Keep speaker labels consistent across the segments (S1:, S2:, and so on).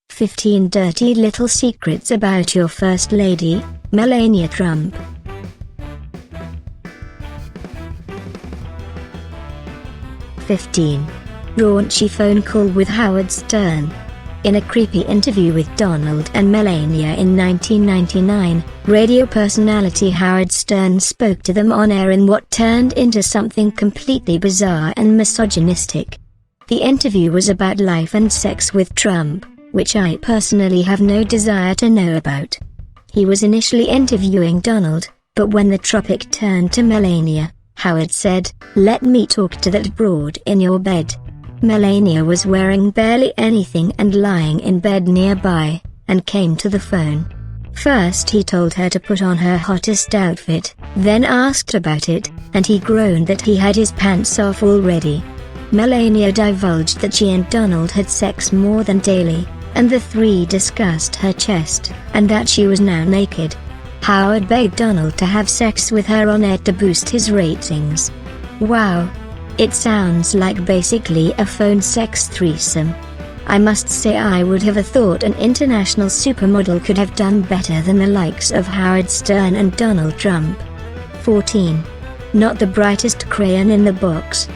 S1: "15 Dirty Little Secrets About Your First Lady, Melania Trump." "15. Raunchy phone call with Howard Stern." In a creepy interview with Donald and Melania in 1999, radio personality Howard Stern spoke to them on air in what turned into something completely bizarre and misogynistic. The interview was about life and sex with Trump, which I personally have no desire to know about. He was initially interviewing Donald, but when the topic turned to Melania, Howard said, "Let me talk to that broad in your bed." Melania was wearing barely anything and lying in bed nearby, and came to the phone. First he told her to put on her hottest outfit, then asked about it, and he groaned that he had his pants off already. Melania divulged that she and Donald had sex more than daily, and the three discussed her chest, and that she was now naked. Howard begged Donald to have sex with her on air to boost his ratings. Wow. It sounds like basically a phone sex threesome. I must say I would have thought an international supermodel could have done better than the likes of Howard Stern and Donald Trump. 14. Not the brightest crayon in the box.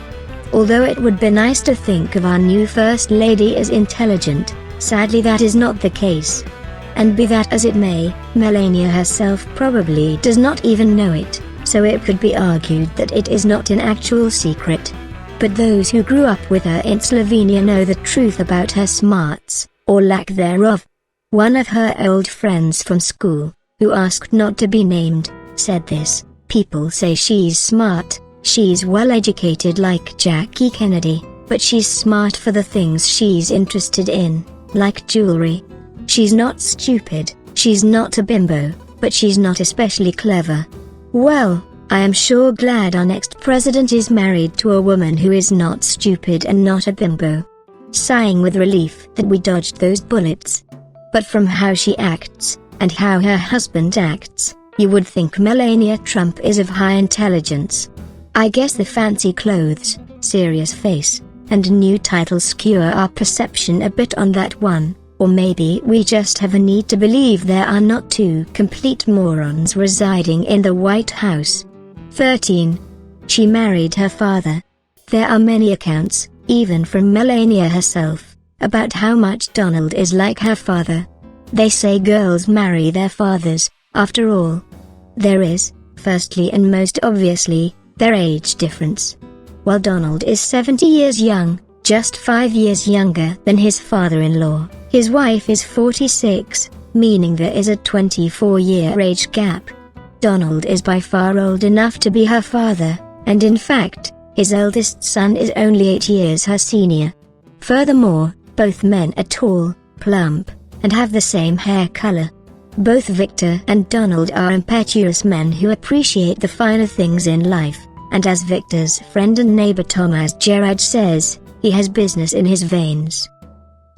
S1: Although it would be nice to think of our new First Lady as intelligent, sadly that is not the case. And be that as it may, Melania herself probably does not even know it, so it could be argued that it is not an actual secret. But those who grew up with her in Slovenia know the truth about her smarts, or lack thereof. One of her old friends from school, who asked not to be named, said this: "People say she's smart, she's well educated like Jackie Kennedy, but she's smart for the things she's interested in, like jewelry. She's not stupid, she's not a bimbo, but she's not especially clever." Well, I am sure glad our next president is married to a woman who is not stupid and not a bimbo. Sighing with relief that we dodged those bullets. But from how she acts, and how her husband acts, you would think Melania Trump is of high intelligence. I guess the fancy clothes, serious face, and new title skewer our perception a bit on that one. Or maybe we just have a need to believe there are not two complete morons residing in the White House. 13. She married her father. There are many accounts, even from Melania herself, about how much Donald is like her father. They say girls marry their fathers, after all. There is, firstly and most obviously, their age difference. While Donald is 70 years young, just 5 years younger than his father-in-law, his wife is 46, meaning there is a 24-year age gap. Donald is by far old enough to be her father, and in fact, his eldest son is only 8 years her senior. Furthermore, both men are tall, plump, and have the same hair color. Both Victor and Donald are impetuous men who appreciate the finer things in life, and as Victor's friend and neighbor Thomas Gerard says, he has business in his veins.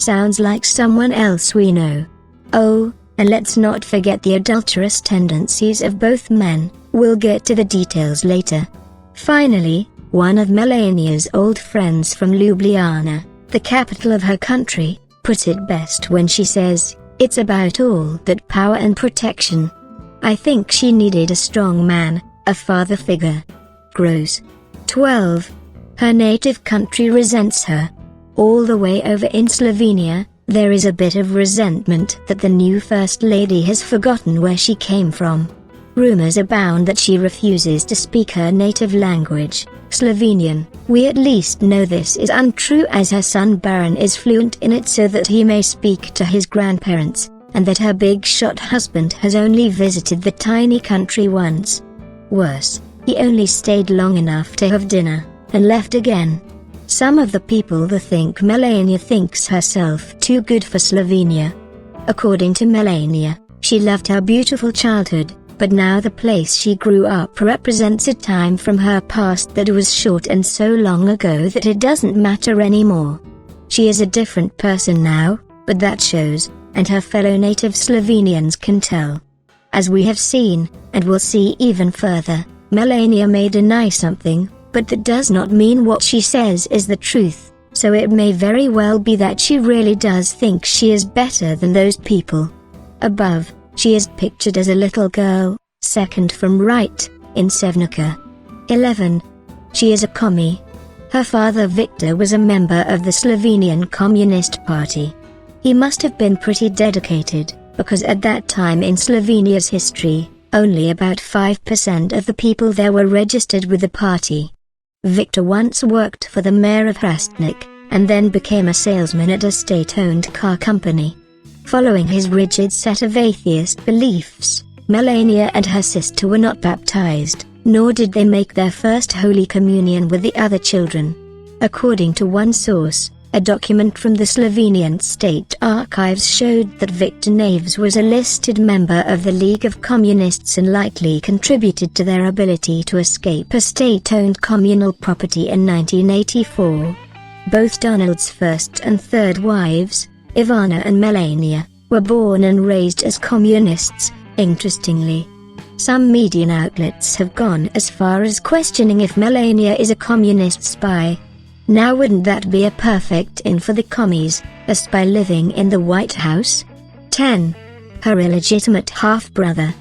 S1: Sounds like someone else we know. Oh, and let's not forget the adulterous tendencies of both men. We'll get to the details later. Finally, one of Melania's old friends from Ljubljana, the capital of her country, put it best when she says, "It's about all that power and protection." I think she needed a strong man, a father figure. Gross. 12. Her native country resents her. All the way over in Slovenia, there is a bit of resentment that the new First Lady has forgotten where she came from. Rumors abound that she refuses to speak her native language, Slovenian. We at least know this is untrue, as her son Baron is fluent in it so that he may speak to his grandparents, and that her big-shot husband has only visited the tiny country once. Worse, he only stayed long enough to have dinner, and left again. Some of the people that think Melania thinks herself too good for Slovenia. According to Melania, she loved her beautiful childhood, but now the place she grew up represents a time from her past that was short and so long ago that it doesn't matter anymore. She is a different person now, but that shows, and her fellow native Slovenians can tell. As we have seen, and will see even further, Melania may deny something, but that does not mean what she says is the truth, so it may very well be that she really does think she is better than those people. Above, she is pictured as a little girl, second from right, in Sevnica. 11. She is a commie. Her father Victor was a member of the Slovenian Communist Party. He must have been pretty dedicated, because at that time in Slovenia's history, only about 5% of the people there were registered with the party. Victor once worked for the mayor of Hrastnik, and then became a salesman at a state-owned car company. Following his rigid set of atheist beliefs, Melania and her sister were not baptized, nor did they make their first Holy Communion with the other children. According to one source, a document from the Slovenian State Archives showed that Victor Naves was a listed member of the League of Communists and likely contributed to their ability to escape a state-owned communal property in 1984. Both Donald's first and third wives, Ivana and Melania, were born and raised as communists. Interestingly, some media outlets have gone as far as questioning if Melania is a communist spy. Now wouldn't that be a perfect in for the commies, a spy living in the White House? 10. Her illegitimate half-brother.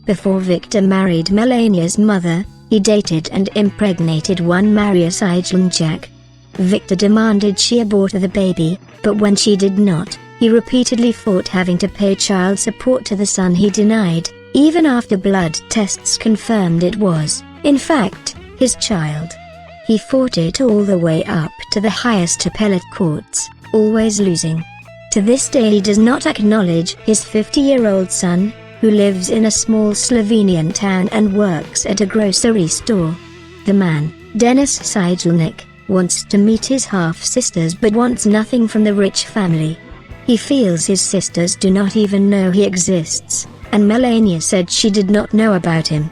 S1: Before Victor married Melania's mother, he dated and impregnated one Maria Sidlanjak. Victor demanded she abort the baby, but when she did not, he repeatedly fought having to pay child support to the son he denied, even after blood tests confirmed it was, in fact, his child. He fought it all the way up to the highest appellate courts, always losing. To this day he does not acknowledge his 50-year-old son, who lives in a small Slovenian town and works at a grocery store. The man, Denis Sidlnik, wants to meet his half-sisters but wants nothing from the rich family. He feels his sisters do not even know he exists, and Melania said she did not know about him.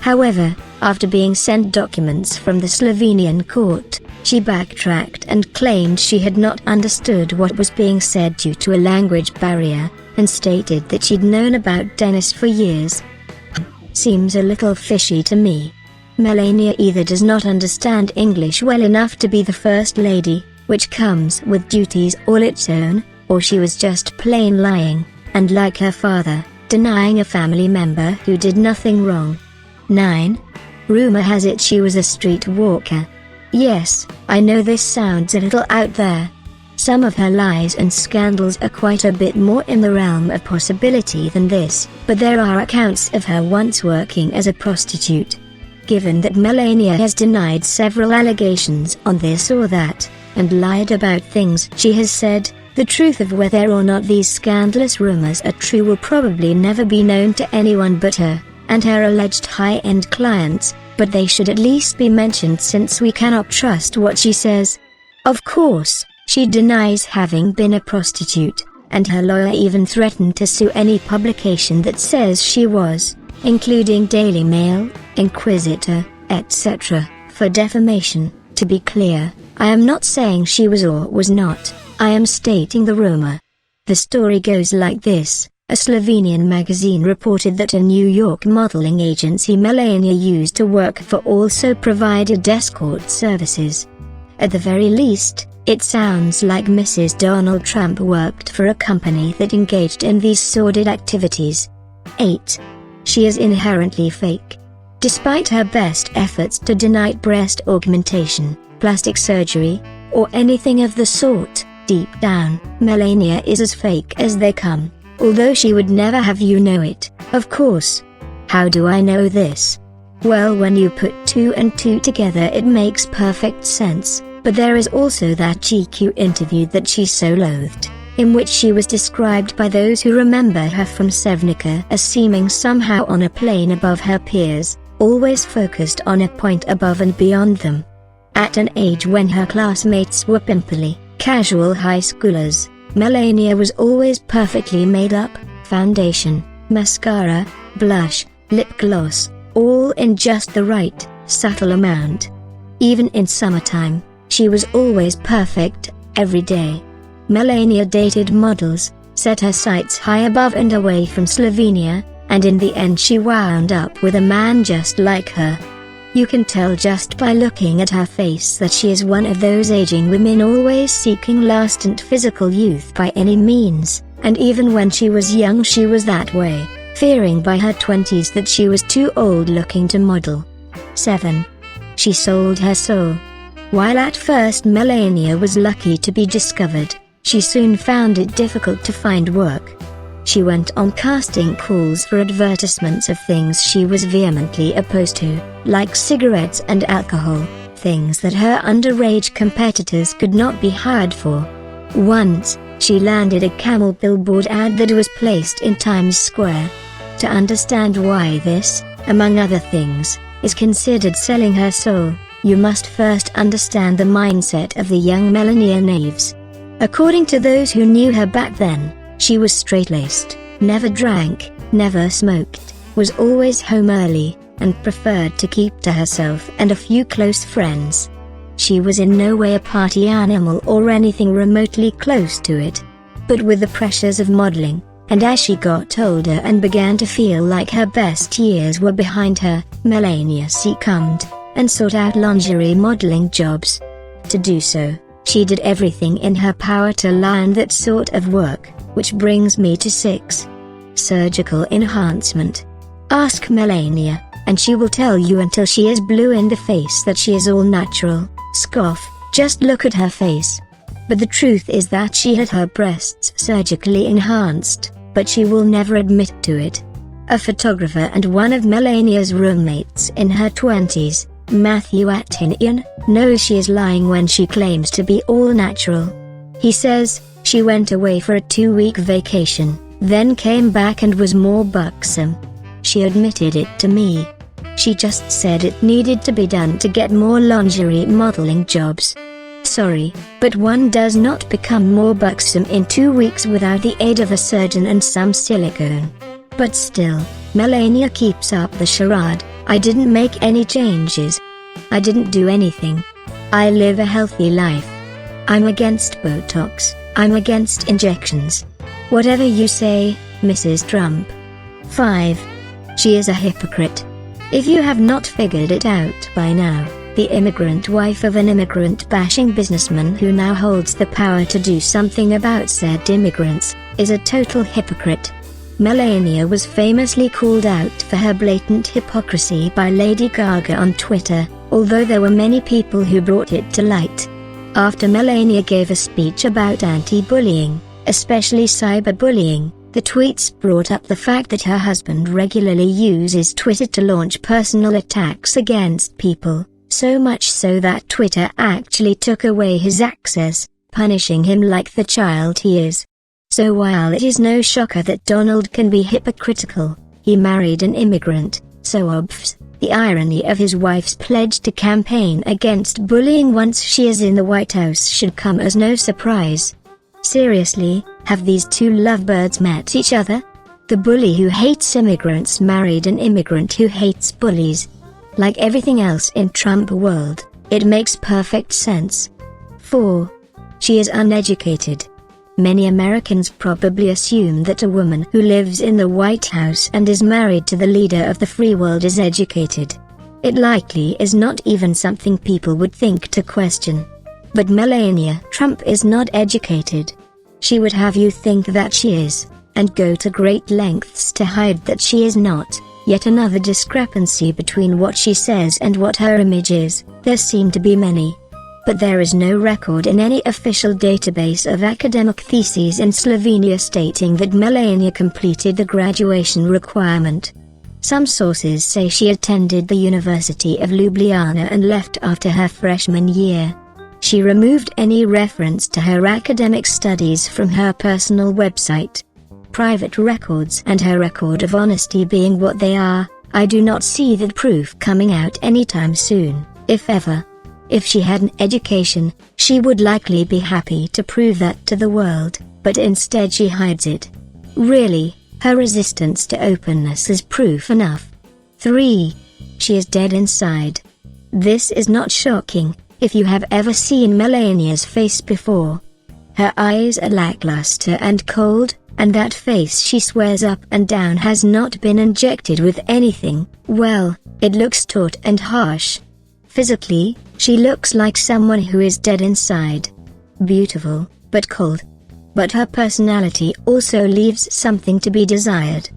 S1: However, after being sent documents from the Slovenian court, she backtracked and claimed she had not understood what was being said due to a language barrier, and stated that she'd known about Denis for years. Seems a little fishy to me. Melania either does not understand English well enough to be the First Lady, which comes with duties all its own, or she was just plain lying, and like her father, denying a family member who did nothing wrong. 9. Rumor has it she was a street walker. Yes, I know this sounds a little out there. Some of her lies and scandals are quite a bit more in the realm of possibility than this, but there are accounts of her once working as a prostitute. Given that Melania has denied several allegations on this or that, and lied about things she has said, the truth of whether or not these scandalous rumors are true will probably never be known to anyone but her and her alleged high-end clients, but they should at least be mentioned since we cannot trust what she says. Of course, she denies having been a prostitute, and her lawyer even threatened to sue any publication that says she was, including Daily Mail, Inquisitor, etc., for defamation. To be clear, I am not saying she was or was not, I am stating the rumor. The story goes like this. A Slovenian magazine reported that a New York modeling agency Melania used to work for also provided escort services. At the very least, it sounds like Mrs. Donald Trump worked for a company that engaged in these sordid activities. 8. She is inherently fake. Despite her best efforts to deny breast augmentation, plastic surgery, or anything of the sort, deep down, Melania is as fake as they come. Although she would never have you know it, of course. How do I know this? Well, when you put 2 and 2 together it makes perfect sense, but there is also that GQ interview that she so loathed, in which she was described by those who remember her from Sevnica as seeming somehow on a plane above her peers, always focused on a point above and beyond them. At an age when her classmates were pimply, casual high schoolers, Melania was always perfectly made up, foundation, mascara, blush, lip gloss, all in just the right, subtle amount. Even in summertime, she was always perfect, every day. Melania dated models, set her sights high above and away from Slovenia, and in the end she wound up with a man just like her. You can tell just by looking at her face that she is one of those aging women always seeking lasting physical youth by any means, and even when she was young she was that way, fearing by her 20s that she was too old looking to model. 7. She sold her soul. While at first Melania was lucky to be discovered, she soon found it difficult to find work. She went on casting calls for advertisements of things she was vehemently opposed to, like cigarettes and alcohol, things that her underage competitors could not be hired for. Once, she landed a camel billboard ad that was placed in Times Square. To understand why this, among other things, is considered selling her soul, you must first understand the mindset of the young Melania Naves. According to those who knew her back then, she was straight-laced, never drank, never smoked, was always home early, and preferred to keep to herself and a few close friends. She was in no way a party animal or anything remotely close to it. But with the pressures of modeling, and as she got older and began to feel like her best years were behind her, Melania succumbed, and sought out lingerie modeling jobs. To do so, she did everything in her power to land that sort of work, which brings me to 6. Surgical enhancement. Ask Melania, and she will tell you until she is blue in the face that she is all natural. Scoff, just look at her face. But the truth is that she had her breasts surgically enhanced, but she will never admit to it. A photographer and one of Melania's roommates in her 20s, Matthew Attinian, knows she is lying when she claims to be all natural. He says, she went away for a 2-week vacation, then came back and was more buxom. She admitted it to me. She just said it needed to be done to get more lingerie modeling jobs. Sorry, but one does not become more buxom in 2 weeks without the aid of a surgeon and some silicone. But still, Melania keeps up the charade. I didn't make any changes. I didn't do anything. I live a healthy life. I'm against Botox. I'm against injections. Whatever you say, Mrs. Trump. 5. She is a hypocrite. If you have not figured it out by now, the immigrant wife of an immigrant-bashing businessman who now holds the power to do something about said immigrants, is a total hypocrite. Melania was famously called out for her blatant hypocrisy by Lady Gaga on Twitter, although there were many people who brought it to light. After Melania gave a speech about anti-bullying, especially cyberbullying, the tweets brought up the fact that her husband regularly uses Twitter to launch personal attacks against people, so much so that Twitter actually took away his access, punishing him like the child he is. So while it is no shocker that Donald can be hypocritical, he married an immigrant, so obvs, the irony of his wife's pledge to campaign against bullying once she is in the White House should come as no surprise. Seriously, have these two lovebirds met each other? The bully who hates immigrants married an immigrant who hates bullies. Like everything else in Trump world, it makes perfect sense. 4. She is uneducated. Many Americans probably assume that a woman who lives in the White House and is married to the leader of the free world is educated. It likely is not even something people would think to question. But Melania Trump is not educated. She would have you think that she is, and go to great lengths to hide that she is not. Yet another discrepancy between what she says and what her image is. There seem to be many. But there is no record in any official database of academic theses in Slovenia stating that Melania completed the graduation requirement. Some sources say she attended the University of Ljubljana and left after her freshman year. She removed any reference to her academic studies from her personal website. Private records and her record of honesty being what they are, I do not see that proof coming out anytime soon, if ever. If she had an education, she would likely be happy to prove that to the world, but instead she hides it. Really, her resistance to openness is proof enough. 3. She is dead inside. This is not shocking, if you have ever seen Melania's face before. Her eyes are lackluster and cold, And that face she swears up and down has not been injected with anything, well, it looks taut and harsh. Physically, she looks like someone who is dead inside. Beautiful, but cold. But her personality also leaves something to be desired.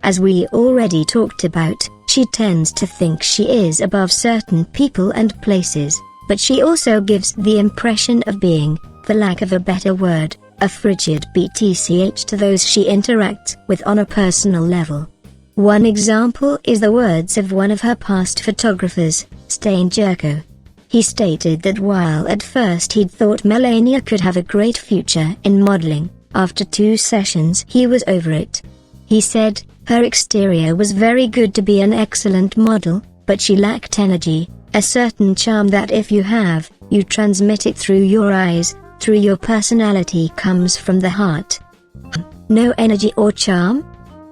S1: As we already talked about, she tends to think she is above certain people and places, but she also gives the impression of being, for lack of a better word, a frigid BTCH to those she interacts with on a personal level. One example is the words of one of her past photographers, Stain Jerko. He stated that while at first he'd thought Melania could have a great future in modeling, after 2 sessions he was over it. He said, her exterior was very good to be an excellent model, but she lacked energy, a certain charm that if you have, you transmit it through your eyes, through your personality comes from the heart. No energy or charm?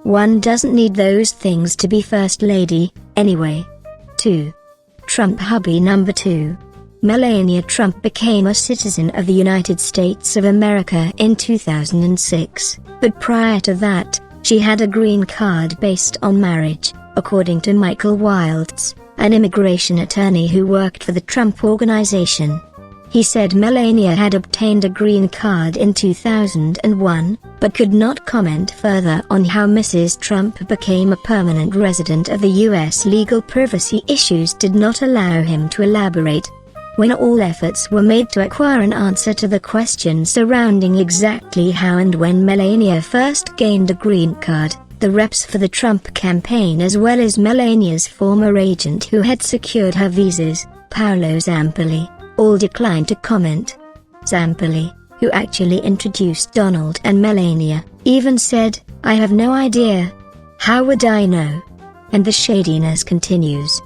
S1: One doesn't need those things to be First Lady, anyway. 2. Trump hubby number 2. Melania Trump became a citizen of the United States of America in 2006, but prior to that, she had a green card based on marriage, according to Michael Wilds, an immigration attorney who worked for the Trump Organization. He said Melania had obtained a green card in 2001, but could not comment further on how Mrs. Trump became a permanent resident of the U.S. Legal privacy issues did not allow him to elaborate. When all efforts were made to acquire an answer to the question surrounding exactly how and when Melania first gained a green card, the reps for the Trump campaign as well as Melania's former agent who had secured her visas, Paolo Zampoli, all declined to comment. Zampoli, who actually introduced Donald and Melania, even said, "I have no idea. How would I know?" And the shadiness continues.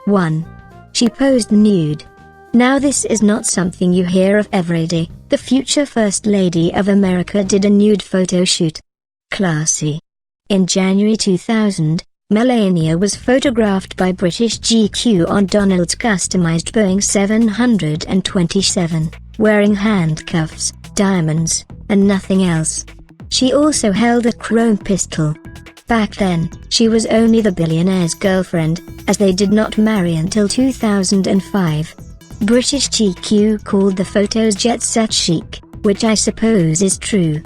S1: 1. She posed nude. Now this is not something you hear of every day. The future First Lady of America did a nude photo shoot. Classy. In January 2000, Melania was photographed by British GQ on Donald's customized Boeing 727, wearing handcuffs, diamonds, and nothing else. She also held a chrome pistol. Back then, she was only the billionaire's girlfriend, as they did not marry until 2005. British GQ called the photos jet set chic, which I suppose is true.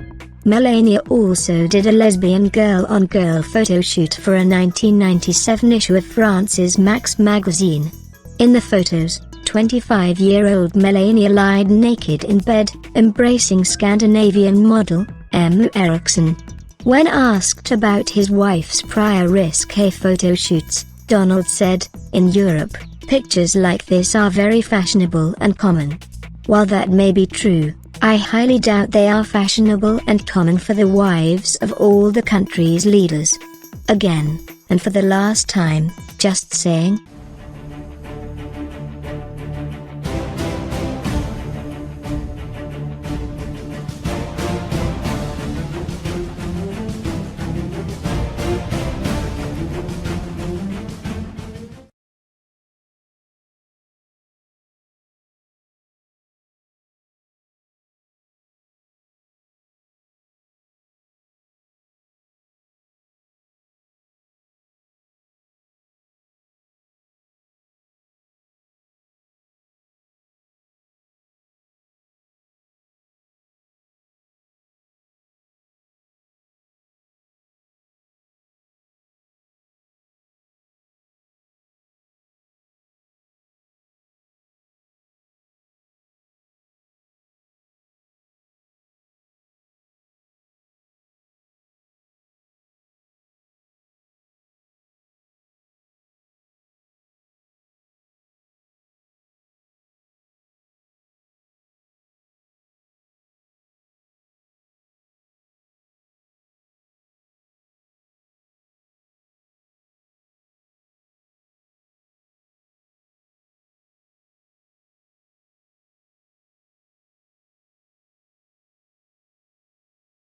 S1: Melania also did a lesbian girl-on-girl photo shoot for a 1997 issue of France's Max magazine. In the photos, 25-year-old Melania lied naked in bed, embracing Scandinavian model, Emma Eriksson. When asked about his wife's prior risque photo shoots, Donald said, "In Europe, pictures like this are very fashionable and common. While that may be true, I highly doubt they are fashionable and common for the wives of all the country's leaders." Again, and for the last time, just saying.